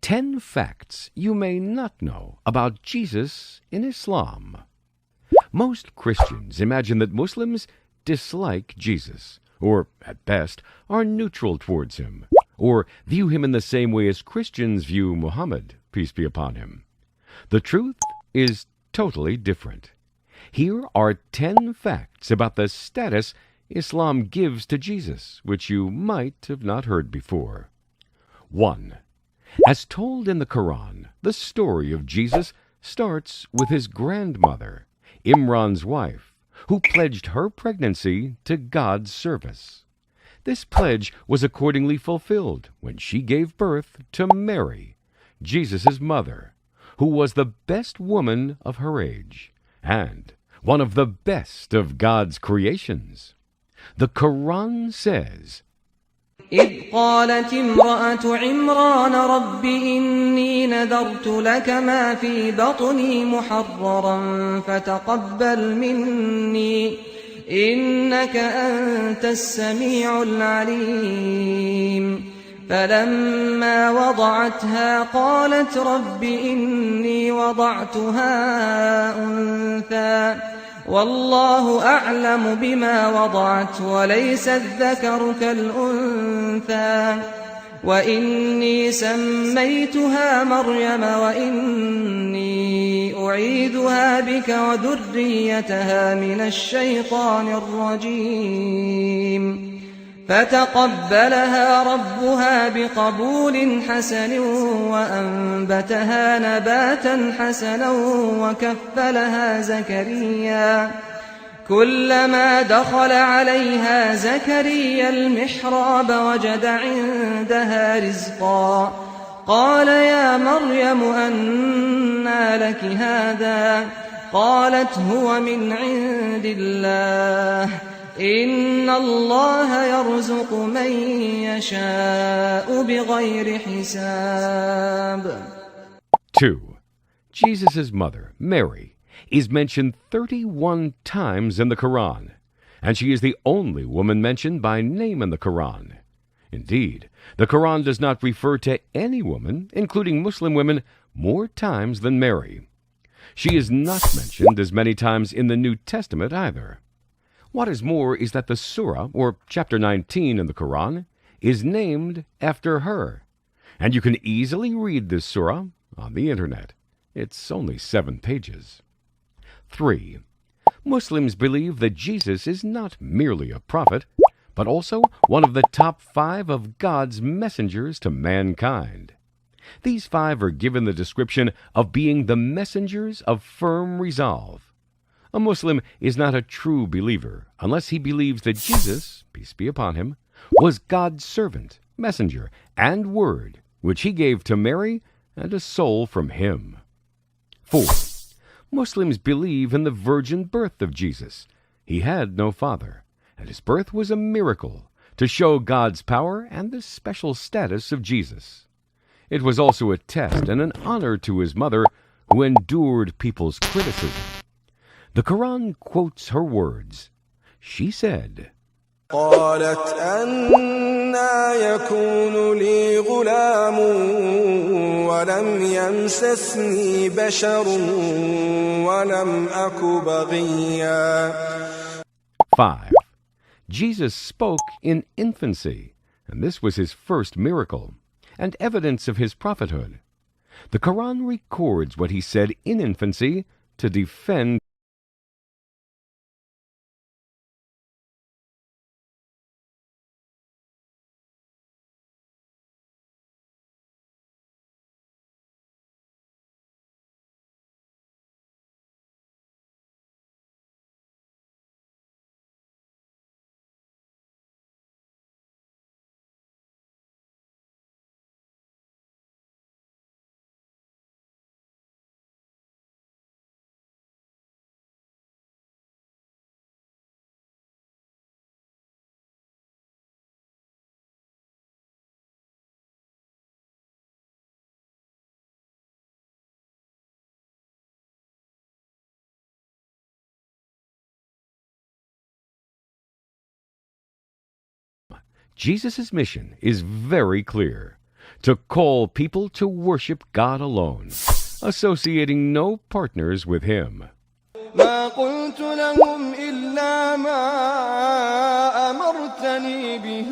10 facts you may not know about Jesus in Islam. Most Christians imagine that Muslims dislike Jesus, or, at best, are neutral towards him, or view him in the same way as Christians view Muhammad, peace be upon him. The truth is totally different. Here are 10 facts about the status Islam gives to Jesus, which you might have not heard before. 1. As told in the Quran, the story of Jesus starts with his grandmother, Imran's wife, who pledged her pregnancy to God's service. This pledge was accordingly fulfilled when she gave birth to Mary, Jesus' mother, who was the best woman of her age, and one of the best of God's creations. The Quran says, إذ قالت امرأة عمران رب إني نذرت لك ما في بطني محررا فتقبل مني إنك أنت السميع العليم فلما وضعتها قالت رب إني وضعتها أنثى والله أعلم بما وضعت وليس الذكر كالأنثى وإني سميتها مريم وإني أعيذها بك وذريتها من الشيطان الرجيم فتقبلها ربها بقبول حسن وأنبتها نباتا حسنا وكفلها زكريا كلما دخل عليها زكريا المحراب وجد عندها رزقا قال يا مريم أنى لك هذا قالت هو من عند الله إن الله يرزق من يشاء بغير حساب. 2. Jesus' mother, Mary, is mentioned 31 times in the Quran, and she is the only woman mentioned by name in the Quran. Indeed, the Quran does not refer to any woman, including Muslim women, more times than Mary. She is not mentioned as many times in the New Testament either. What is more is that the surah, or chapter 19 in the Quran, is named after her, and you can easily read this surah on the internet. It's only 7 pages. 3. Muslims believe that Jesus is not merely a prophet, but also one of the top 5 of God's messengers to mankind. These 5 are given the description of being the messengers of firm resolve. A Muslim is not a true believer unless he believes that Jesus, peace be upon him, was God's servant, messenger, and word, which he gave to Mary and a soul from him. 4. Muslims believe in the virgin birth of Jesus. He had no father, and his birth was a miracle to show God's power and the special status of Jesus. It was also a test and an honor to his mother, who endured people's criticism. The Quran quotes her words. She said, قالت أنى يكون لي غلام ولم يمسسني بشر ولم أك بغيا. 5. Jesus spoke in infancy, and this was his first miracle, and evidence of his prophethood. The Quran records what he said in infancy to defend Jesus' mission is very clear: to call people to worship God alone, associating no partners with Him. ما قلت لهم إلا ما أمرتني به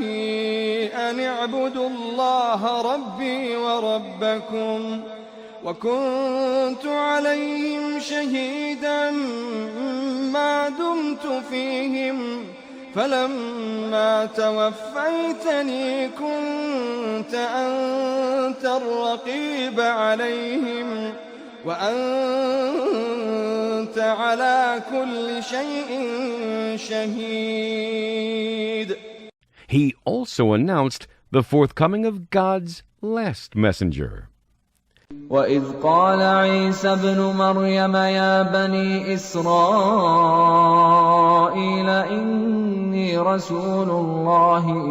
أن اعبدوا الله ربي وربكم وكنت عليهم شهيدا ما دمت فيهم فلما توفيتني كنت أنت الرقيب عليهم وأنت على كل شيء شهيد. He also announced the forthcoming of God's last messenger. وإذ قال عيسى ابن مريم يا بني إسرائيل إني رسول الله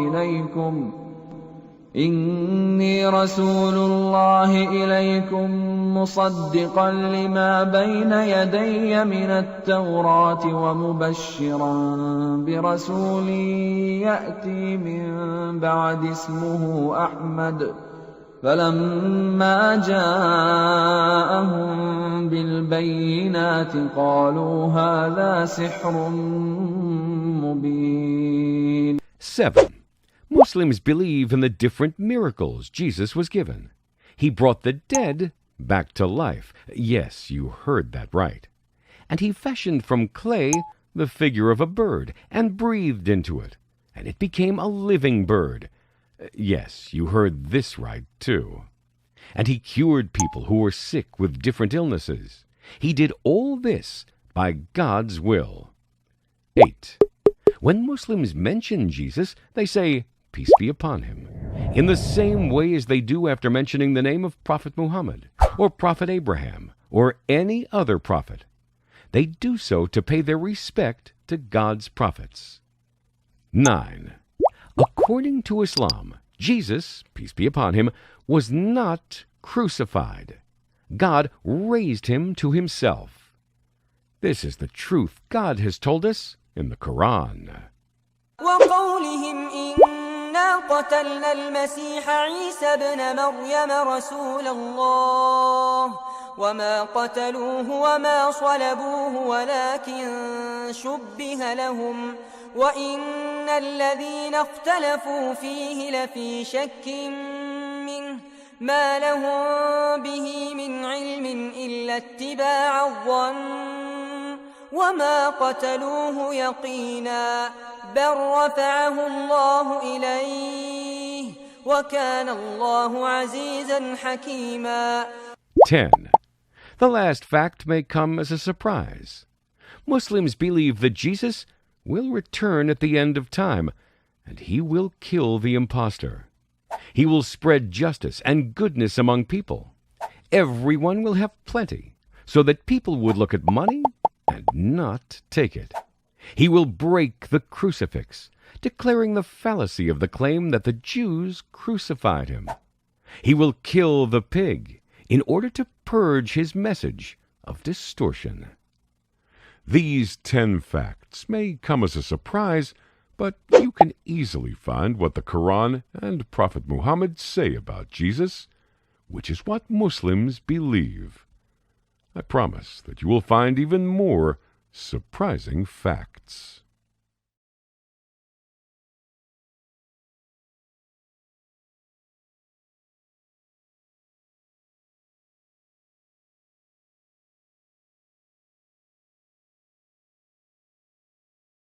إليكم مصدقا لما بين يدي من التوراة ومبشرا برسول يأتي من بعد اسمه أحمد فلما جاءهم بالبينات قالوا هذا سحر مبين. 7. Muslims believe in the different miracles Jesus was given. He brought the dead back to life. Yes, you heard that right. And he fashioned from clay the figure of a bird and breathed into it, and it became a living bird. Yes, you heard this right, too. And he cured people who were sick with different illnesses. He did all this by God's will. 8. When Muslims mention Jesus, they say, "Peace be upon him," in the same way as they do after mentioning the name of Prophet Muhammad, or Prophet Abraham, or any other prophet. They do so to pay their respect to God's prophets. 9. According to Islam, Jesus, peace be upon him, was not crucified. God raised him to himself. This is the truth God has told us in the Quran. وقولهم إنا قتلنا المسيح عيسى ابن مريم رسول الله وما قتلوه وما صلبوه ولكن شبه لهم وإن الذين اختلفوا فيه لفي شك منه ما لهم به من علم إلا اتباع الظن وما قتلوه يقينا بل رفعه الله إليه وكان الله عزيزا حكيما. 10. The last fact may come as a surprise. Muslims believe that Jesus will return at the end of time, and he will kill the impostor. He will spread justice and goodness among people. Everyone will have plenty, so that people would look at money and not take it. He will break the crucifix, declaring the fallacy of the claim that the Jews crucified him. He will kill the pig in order to purge his message of distortion. These 10 facts may come as a surprise, but you can easily find what the Quran and Prophet Muhammad say about Jesus, which is what Muslims believe. I promise that you will find even more surprising facts.